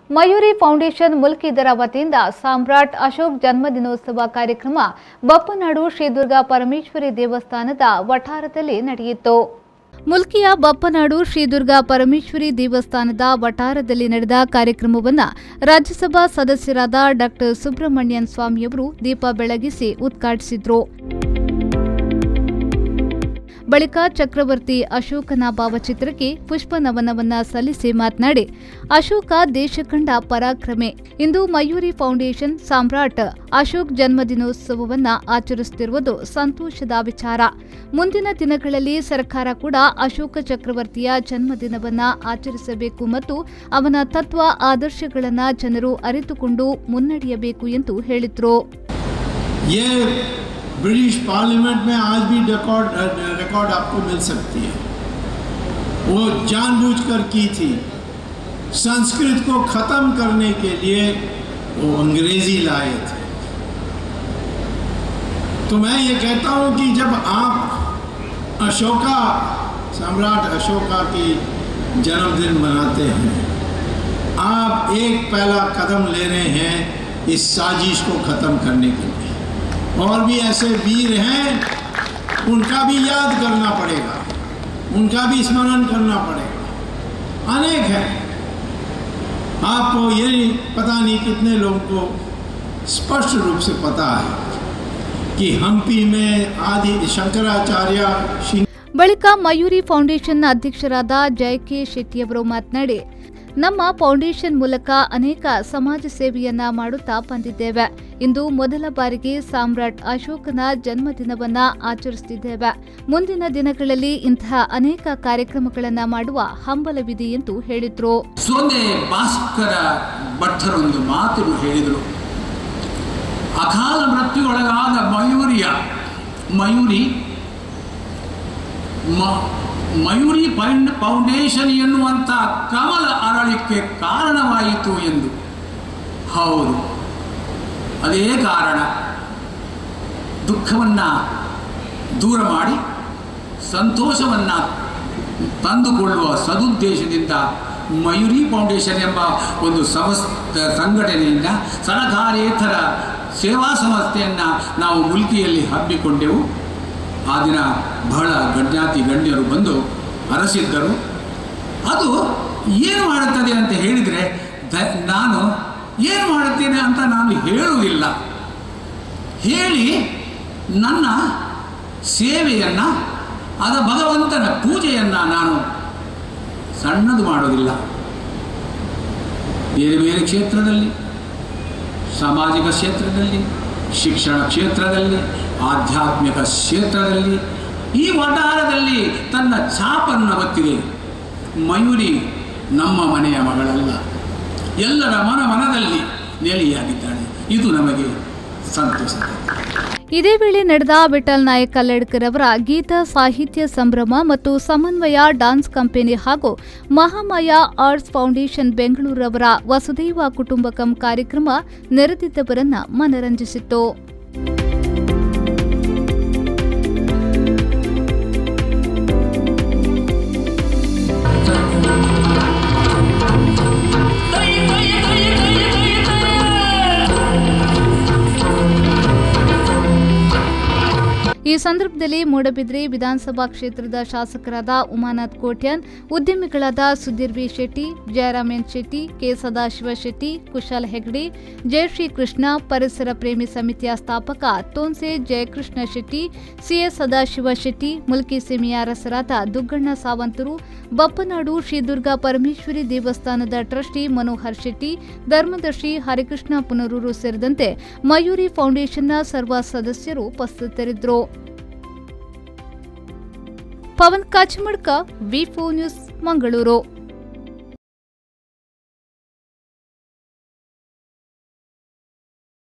Mayuri foundation ಮುಲ್ಕಿದರ ವತಿಯಿಂದ ಸಾಮ್ರಾಟ್ ಅಶೋಕ್ ಜನ್ಮದಿನೋತ್ಸವ ಕಾರ್ಯಕ್ರಮ ಬಪ್ಪನಾಡು ಶ್ರೀ ದುರ್ಗಾ ಪರಮೇಶ್ವರಿ ದೇವಸ್ಥಾನದ ವಠಾರದಲ್ಲಿ ನಡೆಯಿತು. ಮುಲ್ಕಿಯ ಬಪ್ಪನಾಡು ಶ್ರೀ ದುರ್ಗಾ ಪರಮೇಶ್ವರಿ ದೇವಸ್ಥಾನದ ವಠಾರದಲ್ಲಿ ನಡೆದ ಕಾರ್ಯಕ್ರಮವನ್ನು ರಾಜ್ಯಸಭಾ ಸದಸ್ಯರಾದ ಡಾ ಸುಬ್ರಹ್ಮಣ್ಯನ್ ಸ್ವಾಮಿಯವರು ದೀಪ ಬೆಳಗಿಸಿ ಉದ್ಘಾಟಿಸಿದರು. ಬಳಿಕ ಚಕ್ರವರ್ತಿ ಅಶೋಕನ ಭಾವಚಿತ್ರಕ್ಕೆ ಪುಷ್ಪ ನಮನವನ್ನ ಸಲ್ಲಿಸಿ ಮಾತನಾಡಿ, ಅಶೋಕ ದೇಶ ಕಂಡ ಪರಾಕ್ರಮೆ. ಇಂದು ಮಯೂರಿ ಫೌಂಡೇಶನ್ ಸಾಮ್ರಾಟ್ ಅಶೋಕ್ ಜನ್ಮದಿನೋತ್ಸವವನ್ನು ಆಚರಿಸುತ್ತಿರುವುದು ಸಂತೋಷದ ವಿಚಾರ. ಮುಂದಿನ ದಿನಗಳಲ್ಲಿ ಸರ್ಕಾರ ಕೂಡ ಅಶೋಕ ಚಕ್ರವರ್ತಿಯ ಜನ್ಮದಿನವನ್ನು ಆಚರಿಸಬೇಕು ಮತ್ತು ಅವನ ತತ್ವ ಆದರ್ಶಗಳನ್ನು ಜನರು ಅರಿತುಕೊಂಡು ಮುನ್ನಡೆಯಬೇಕು ಎಂದು ಹೇಳಿದರು. ब्रिटिश पार्लियामेंट में आज भी रिकॉर्ड आपको मिल सकती है. वो जानबूझकर की थी. संस्कृत को खत्म करने के लिए वो अंग्रेजी लाए थे. तो मैं ये कहता हूँ कि जब आप सम्राट अशोका की जन्मदिन मनाते हैं, आप एक पहला कदम ले रहे हैं इस साजिश को खत्म करने के लिए. और भी ऐसे वीर हैं, उनका भी याद करना पड़ेगा, उनका भी स्मरण करना पड़ेगा. अनेक हैं. आपको ये पता नहीं कितने लोगों को स्पष्ट रूप से पता है कि हम्पी में आदि शंकराचार्य. ಬಳಿಕ ಮಯೂರಿ ಫೌಂಡೇಶನ್ ಅಧ್ಯಕ್ಷರಾದ ಜೆ.ಕೆ. ಶೆಟ್ಟಿಯವರು ಮಾತನಾಡಿ, ನಮ್ಮ ಫೌಂಡೇಶನ್ ಮೂಲಕ ಅನೇಕ ಸಮಾಜ ಸೇವೆಯನ್ನ ಮಾಡುತ್ತಾ ಬಂದಿದ್ದೇವೆ. ಇಂದು ಮೊದಲ ಬಾರಿಗೆ ಸಾಮ್ರಾಟ್ ಅಶೋಕನ ಜನ್ಮದಿನವನ್ನ ಆಚರಿಸುತ್ತಿದ್ದೇವೆ. ಮುಂದಿನ ದಿನಗಳಲ್ಲಿ ಇಂತಹ ಅನೇಕ ಕಾರ್ಯಕ್ರಮಗಳನ್ನ ಮಾಡುವ ಹಂಬಲವಿದೆ ಎಂದು ಹೇಳಿದ್ರು. ಸೋನೆ ಭಾಸ್ಕರ ಭಟ್ಟರೊಂದು ಮಾತು ಹೇಳಿದರು. ಅಕಾಲ ಮೃತ್ಯುಗೊಳಗಾದ ಮಯೂರಿ ಫೌಂಡೇಶನ್ ಎನ್ನುವಂಥ ಕಮಲ ಅರಳಿಕೆ ಕಾರಣವಾಯಿತು ಎಂದು. ಹೌದು, ಅದೇ ಕಾರಣ. ದುಃಖವನ್ನು ದೂರ ಮಾಡಿ ಸಂತೋಷವನ್ನು ತಂದುಕೊಳ್ಳುವ ಸದುದ್ದೇಶದಿಂದ ಮಯೂರಿ ಫೌಂಡೇಶನ್ ಎಂಬ ಒಂದು ಸಂಘಟನೆಯಿಂದ ಸರಕಾರೇತರ ಸೇವಾ ಸಂಸ್ಥೆಯನ್ನು ನಾವು ಮುಲ್ಕಿಯಲ್ಲಿ ಹಮ್ಮಿಕೊಂಡೆವು. ಆ ದಿನ ಬಹಳ ಗಣ್ಯರು ಬಂದು ಹರಸಿದ್ದರು. ಅದು ಏನು ಮಾಡುತ್ತದೆ ಅಂತ ಹೇಳಿದರೆ, ನಾನು ಏನು ಮಾಡುತ್ತೇನೆ ಅಂತ ನಾನು ಹೇಳುವುದಿಲ್ಲ. ಹೇಳಿ ನನ್ನ ಸೇವೆಯನ್ನು, ಅದ ಭಗವಂತನ ಪೂಜೆಯನ್ನು ನಾನು ಸಣ್ಣದು ಮಾಡೋದಿಲ್ಲ. ಬೇರೆ ಬೇರೆ ಕ್ಷೇತ್ರದಲ್ಲಿ, ಸಾಮಾಜಿಕ ಕ್ಷೇತ್ರದಲ್ಲಿ, ಶಿಕ್ಷಣ ಕ್ಷೇತ್ರದಲ್ಲಿ, ಆಧ್ಯಾತ್ಮಿಕ ಕ್ಷೇತ್ರದಲ್ಲಿ, ಈ ವಠಾರದಲ್ಲಿ ತನ್ನ ಛಾಪನ್ನು ಒತ್ತಿದೆ. ಮಯೂರಿ ನಮ್ಮ ಮನೆಯ ಮಗಳಲ್ಲ, ಎಲ್ಲರ ಮನದಲ್ಲಿ ನೆಲೆಯಾಗಿದ್ದಾಳೆ. ಇದು ನಮಗೆ ಸಂತೋಷ. ಇದೇ ವೇಳೆ ನಡೆದ ವಿಠಲ್ ನಾಯಕ್ ಕಲ್ಲಡ್ಕರ್ ಅವರ ಗೀತ ಸಾಹಿತ್ಯ ಸಂಭ್ರಮ ಮತ್ತು ಸಮನ್ವಯ ಡಾನ್ಸ್ ಕಂಪನಿ ಹಾಗೂ ಮಹಾಮಾಯ ಆರ್ಟ್ಸ್ ಫೌಂಡೇಶನ್ ಬೆಂಗಳೂರವರ ವಸುದೈವ ಕುಟುಂಬಕಂ ಕಾರ್ಯಕ್ರಮ ನೆರೆದಿದ್ದವರನ್ನ ಮನರಂಜಿಸಿತ್ತು. ಈ ಸಂದರ್ಭದಲ್ಲಿ ಮೂಡಬಿದ್ರೆ ವಿಧಾನಸಭಾ ಕ್ಷೇತ್ರದ ಶಾಸಕರಾದ ಉಮಾನಾಥ್ ಕೋಟ್ಯಾನ್, ಉದ್ಯಮಿಗಳಾದ Sudhir V Shetty, Jayaram N Shetty, K Sadashiva Shetty, Kushal Hegde, Jayashree Krishna, ಪರಿಸರ ಪ್ರೇಮಿ ಸಮಿತಿಯ ಸ್ಥಾಪಕ ತೋನ್ಸೆ ಜಯಕೃಷ್ಣ ಶೆಟ್ಟಿ, ಸಿಎಸ್ ಸದಾಶಿವ ಶೆಟ್ಟಿ, ಮುಲ್ಕಿ ಸೀಮೆಯ ಅರಸರಾದ ದುಗ್ಗಣ್ಣ ಸಾವಂತರು, ಬಪ್ಪನಾಡು ಶ್ರೀ ದುರ್ಗಾ ಪರಮೇಶ್ವರಿ ದೇವಸ್ಥಾನದ ಟ್ರಸ್ಟಿ ಮನೋಹರ್ ಶೆಟ್ಟಿ, ಧರ್ಮದರ್ಶಿ ಹರಿಕೃಷ್ಣ ಪುನರೂರು ಸೇರಿದಂತೆ ಮಯೂರಿ ಫೌಂಡೇಶನ್ನ ಸರ್ವ ಸದಸ್ಯರು ಉಪಸ್ಥಿತರಿದ್ದರು. ಪವನ್ ಕಾಚಮಡ್ಕ, ವಿ4 ನ್ಯೂಸ್, ಮಂಗಳೂರು.